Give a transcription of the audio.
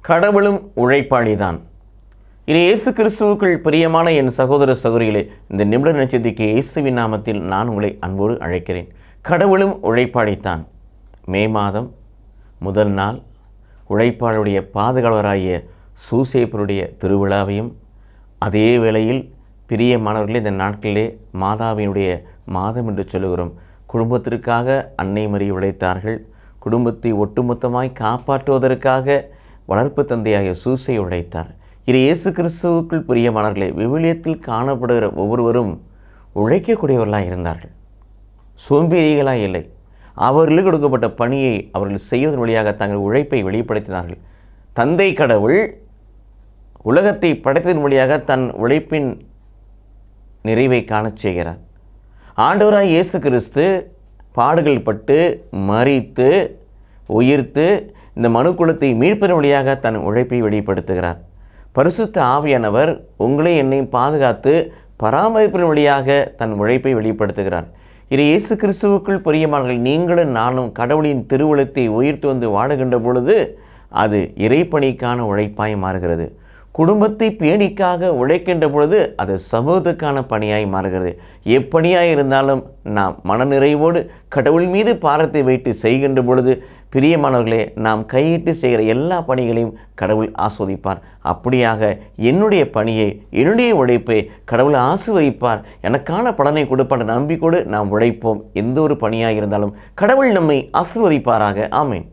கடவுளும் உழைப்பாளிதான். இது இயேசு கிறிஸ்துவுக்குள் பிரியமான என் சகோதர சகோதரிகளே, இந்த நிமிட நட்சத்திரக்கு இயேசுவின் நாமத்தில் நான் உங்களை அன்போடு அழைக்கிறேன். கடவுளும் உழைப்பாளித்தான். மே மாதம் முதல் நாள் உழைப்பாளருடைய பாதுகாவலராகிய சூசேப்பருடைய திருவிழாவையும், அதே வேளையில் பிரியமானவர்களே, இந்த நாட்களிலே மாதாவினுடைய மாதம் என்று சொல்லுகிறோம். குடும்பத்திற்காக அன்னை மரி உழைத்தார்கள். குடும்பத்தை ஒட்டுமொத்தமாய் காப்பாற்றுவதற்காக வளர்ப்பு தந்தையாகிய சூசை உழைத்தார். இது இயேசு கிறிஸ்துவுக்குள் பிரியமானவர்களே, விவிலியத்தில் காணப்படுகிற ஒவ்வொருவரும் உழைக்கக்கூடியவர்களாக இருந்தார்கள். சோம்பேறிகளாக இல்லை. அவர்களுக்கு கொடுக்கப்பட்ட பணியை அவர்கள் செய்வதன் வழியாக தங்கள் உழைப்பை வெளிப்படுத்தினார்கள். தந்தை கடவுள் உலகத்தை படைத்ததன் வழியாக தன் உழைப்பின் நிறைவை காணச் செய்கிறார். ஆண்டவராய் இயேசு கிறிஸ்து பாடுகள் பட்டு மரித்து உயிர்த்து இந்த மனுக்குலத்தை மீட்பதன் வழியாக தன் உழைப்பை வெளிப்படுத்துகிறார். பரிசுத்த ஆவியானவர் உங்களை என்னையும் பாதுகாத்து பராமரிப்பின் வழியாக தன் உழைப்பை வெளிப்படுத்துகிறார். இது இயேசு கிறிஸ்துவுக்குள் பிரியமானவர்கள், நீங்களும் நானும் கடவுளின் திருவுளத்தை உயிர்த்து வந்து வாழுகின்ற பொழுது அது இறைப்பணிக்கான உழைப்பாய் மாறுகிறது. குடும்பத்தை பேணிக்காக உழைக்கின்ற பொழுது அது சமூகத்துக்கான பணியாய் மாறுகிறது. எப்பணியாய் இருந்தாலும் நாம் மனநிறைவோடு கடவுள் மீது பாரத்தை வைத்து செய்கின்ற பொழுது பிரியமானவர்களே, நாம் கையிட்டு செய்கிற எல்லா பணிகளையும் கடவுள் ஆஸ்வதிப்பார். அப்படியாக என்னுடைய பணியை, என்னுடைய உழைப்பை கடவுள் ஆசீர்வதிப்பார், எனக்கான பலனை கொடுப்பார் நம்பிக்கொண்டு நாம் உழைப்போம். எந்த ஒரு பணியாக இருந்தாலும் கடவுள் நம்மை ஆசீர்வதிப்பாராக. ஆமென்.